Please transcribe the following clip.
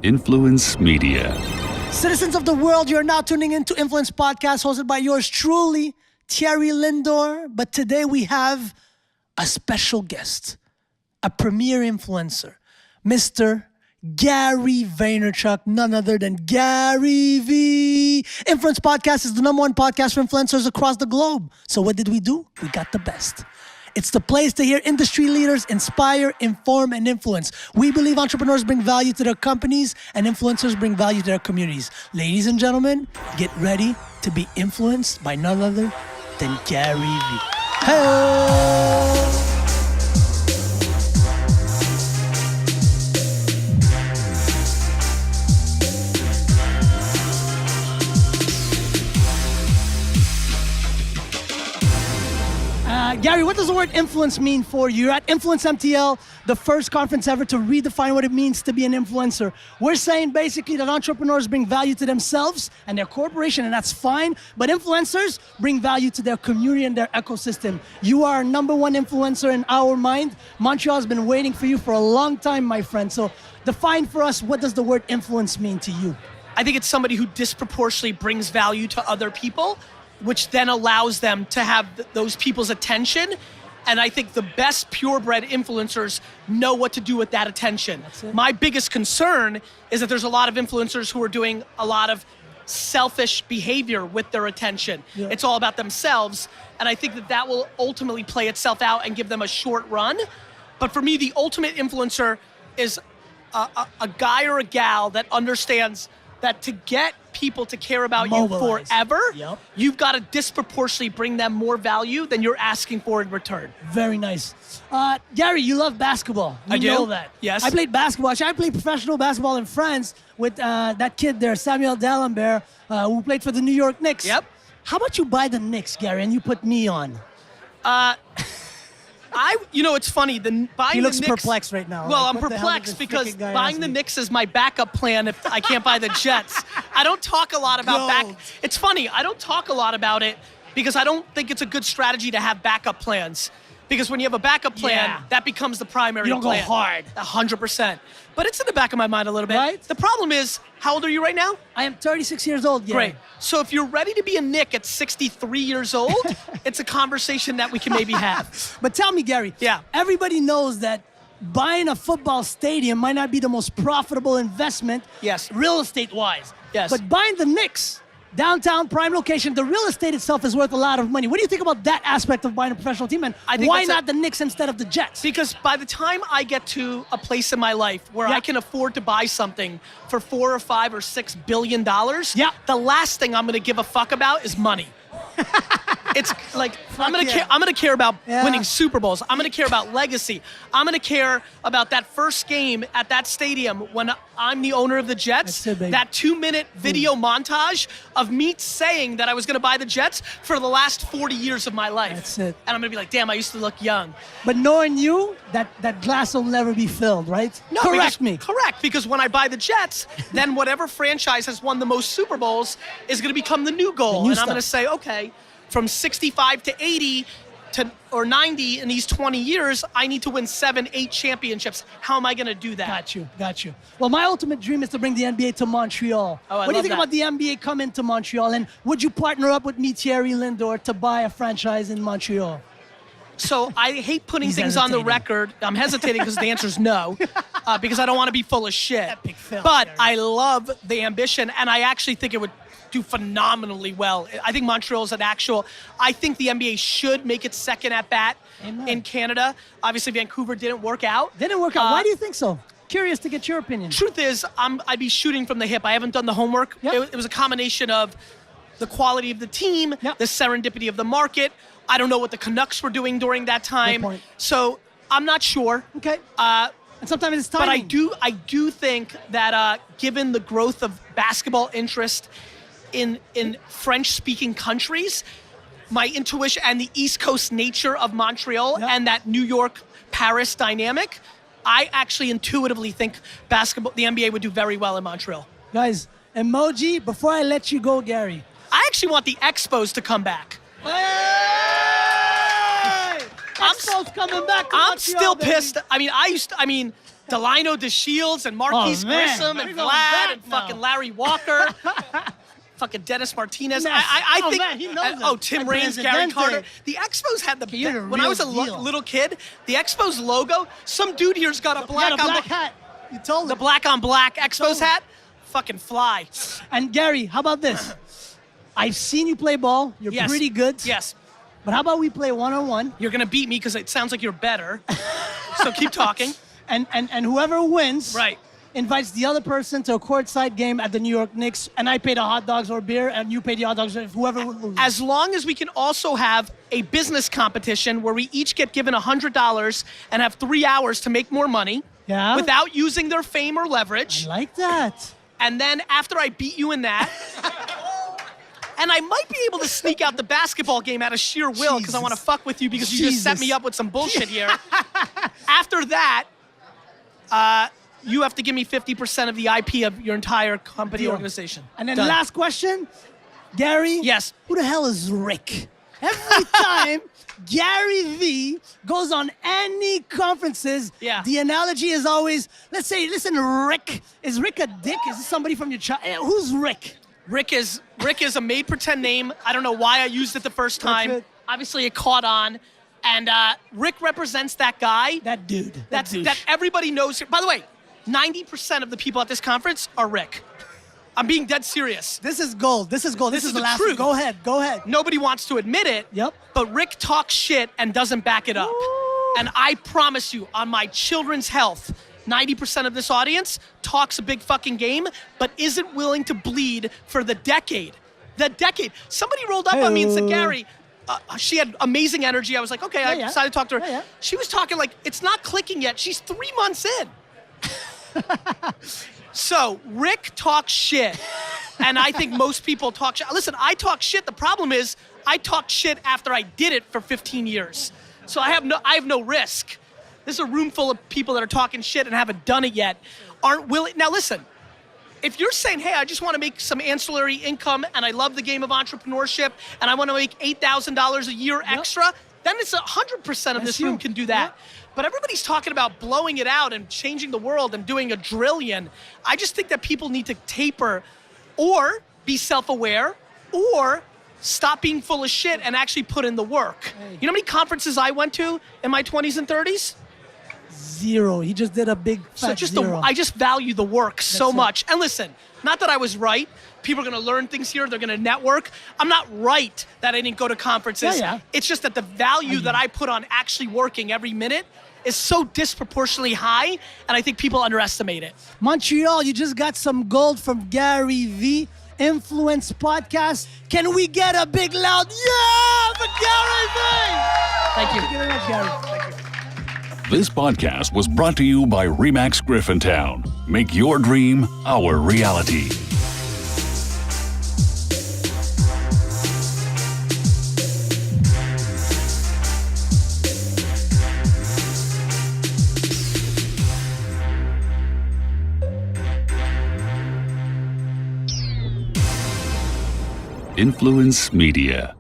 Influence Media. Citizens of the world, you're now tuning into Influence Podcast hosted by yours truly, Thierry Lindor. But today we have a special guest, a premier influencer, Mr. Gary Vaynerchuk, none other than Gary Vee. Influence Podcast is the #1 podcast for influencers across the globe. So what did we do? We got the best. It's the place to hear industry leaders inspire, inform, and influence. We believe entrepreneurs bring value to their companies and influencers bring value to their communities. Ladies and gentlemen, get ready to be influenced by none other than Gary Vee. Hey! Gary, what does the word influence mean for you? You're at Influence MTL, the first conference ever to redefine what it means to be an influencer. We're saying basically that entrepreneurs bring value to themselves and their corporation, and that's fine, but influencers bring value to their community and their ecosystem. You are #1 influencer in our mind. Montreal has been waiting for you for a long time, my friend. So define for us, what does the word influence mean to you? I think it's somebody who disproportionately brings value to other people, which then allows them to have those people's attention. And I think the best purebred influencers know what to do with that attention. My biggest concern is that there's a lot of influencers who are doing a lot of selfish behavior with their attention. Yeah. It's all about themselves. And I think that that will ultimately play itself out and give them a short run. But for me, the ultimate influencer is a guy or a gal that understands that to get people to care about you forever, you've got to disproportionately bring them more value than you're asking for in return. Very nice. Gary, you love basketball. I know that. Yes. I played basketball. Actually, I played professional basketball in France with that kid there, Samuel D'Alembert, who played for the New York Knicks. Yep. How about you buy the Knicks, Gary, and you put me on? It's funny. He looks perplexed right now. Well, I'm perplexed because buying the Knicks is my backup plan if I can't buy the Jets. I don't talk a lot about It's funny. I don't talk a lot about it because I don't think it's a good strategy to have backup plans. Because when you have a backup plan, that becomes the primary plan. You don't go hard. 100%. But it's in the back of my mind a little bit. Right? The problem is, how old are you right now? I am 36 years old, Gary. Great. So if you're ready to be a Knick at 63 years old, it's a conversation that we can maybe have. But tell me, Gary. Yeah. Everybody knows that buying a football stadium might not be the most profitable investment, real estate-wise. Yes. But buying the Knicks, downtown, prime location, the real estate itself is worth a lot of money. What do you think about that aspect of buying a professional team? And why not the Knicks instead of the Jets? Because by the time I get to a place in my life where I can afford to buy something for $4 or $5 or $6 billion, the last thing I'm going to give a fuck about is money. It's like, I'm gonna care about winning Super Bowls. I'm gonna care about legacy. I'm gonna care about that first game at that stadium when I'm the owner of the Jets. That 2-minute video montage of me saying that I was gonna buy the Jets for the last 40 years of my life. That's it. And I'm gonna be like, damn, I used to look young. But knowing you, that glass will never be filled, right? No, Correct me. Correct, because when I buy the Jets, then whatever franchise has won the most Super Bowls is gonna become the new goal. And I'm gonna say, okay, from 65 to 80 or 90 in these 20 years, I need to win 7, 8 championships. How am I going to do that? Got you. Well, my ultimate dream is to bring the NBA to Montreal. What do you think about the NBA coming to Montreal? And would you partner up with me, Thierry Lindor, to buy a franchise in Montreal? So I hate putting things on the record. I'm hesitating because the answer is no, because I don't want to be full of shit. Epic fail, but Thierry. I love the ambition, and I actually think it would do phenomenally well. I think Montreal is I think the NBA should make its second at bat in Canada. Obviously, Vancouver didn't work out. Why do you think so? Curious to get your opinion. Truth is, I'd be shooting from the hip. I haven't done the homework. It was a combination of the quality of the team, the serendipity of the market. I don't know what the Canucks were doing during that time. So I'm not sure. Okay. And sometimes it's timing. But I do think that given the growth of basketball interest in French-speaking countries, my intuition and the East Coast nature of Montreal and that New York-Paris dynamic, I actually intuitively think the NBA would do very well in Montreal. Guys, emoji, before I let you go, Gary. I actually want the Expos to come back. Hey! Expo's coming back. to I'm Montreal, still baby. pissed. Delino DeShields and Marquise Grissom and We're going Vlad back and now. fucking Larry Walker. Fucking Dennis Martinez. Yes. I Oh, think. man, he knows Oh, them. Tim And Raines, Gary Presidente. Carter. The Expos had the You're the when I was a real deal. little kid. The Expos logo. Some dude here's got a You black got a on black hat. You told the him. black on black Expos Told him. hat. Fucking fly. And Gary, how about this? I've seen you play ball. You're Yes. pretty good. Yes. But how about we play one-on-one? You're gonna beat me because it sounds like you're better. So keep talking. And whoever wins Right. invites the other person to a courtside game at the New York Knicks, and I pay the hot dogs or beer, and you pay the hot dogs if whoever loses. As long as we can also have a business competition where we each get given $100 and have 3 hours to make more money Yeah? without using their fame or leverage. I like that. And then after I beat you in that, and I might be able to sneak out the basketball game out of sheer will because I want to Jesus. fuck with you because you just set Jesus. me up with some bullshit here. After that, you have to give me 50% of the IP of your entire company Deal. organization. And then Done. last question, Gary. Yes. Who the hell is Rick? Every time Gary Vee goes on any conferences, Yeah. the analogy is always, let's say, listen, Rick. Is Rick a dick? Is this somebody from your child? Who's Rick? Rick is a made pretend name. I don't know why I used it the first time. it. Obviously, it caught on, and Rick represents that guy. That dude. That douche. everybody knows. By the way, 90% of the people at this conference are Rick. I'm being dead serious. This is gold. This is gold. This, This is is the the last truth. one. Go ahead. Go ahead. Nobody wants to admit it. Yep. But Rick talks shit and doesn't back it up. Ooh. And I promise you, on my children's health, 90% of this audience talks a big fucking game, but isn't willing to bleed for the decade. The decade. Somebody rolled up on me and said, Gary, she had amazing energy. I was like, okay, I yeah. decided to talk to her. Yeah, yeah. She was talking like, it's not clicking yet. She's 3 months in. So Rick talks shit, and I think most people talk shit. Listen, I talk shit. The problem is I talked shit after I did it for 15 years. So I have no risk. This is a room full of people that are talking shit and haven't done it yet, aren't willing. Now listen, if you're saying, hey, I just want to make some ancillary income and I love the game of entrepreneurship and I want to make $8,000 a year extra, then it's 100% of this room can do that. Yep. But everybody's talking about blowing it out and changing the world and doing a trillion. I just think that people need to taper or be self-aware or stop being full of shit and actually put in the work. Hey. You know how many conferences I went to in my 20s and 30s? Zero. He just did a big So fat just zero. I just value the work so it. much. And listen, not that I was right. People are going to learn things here. They're going to network. I'm not right that I didn't go to conferences. Yeah, yeah. It's just that the value that I put on actually working every minute is so disproportionately high, and I think people underestimate it. Montreal, you just got some gold from Gary Vee, Influence Podcast. Can we get a big loud yeah for Gary Vee? Thank you. Thank you very much, Gary. This podcast was brought to you by Remax Griffintown. Make your dream our reality. Influence Media.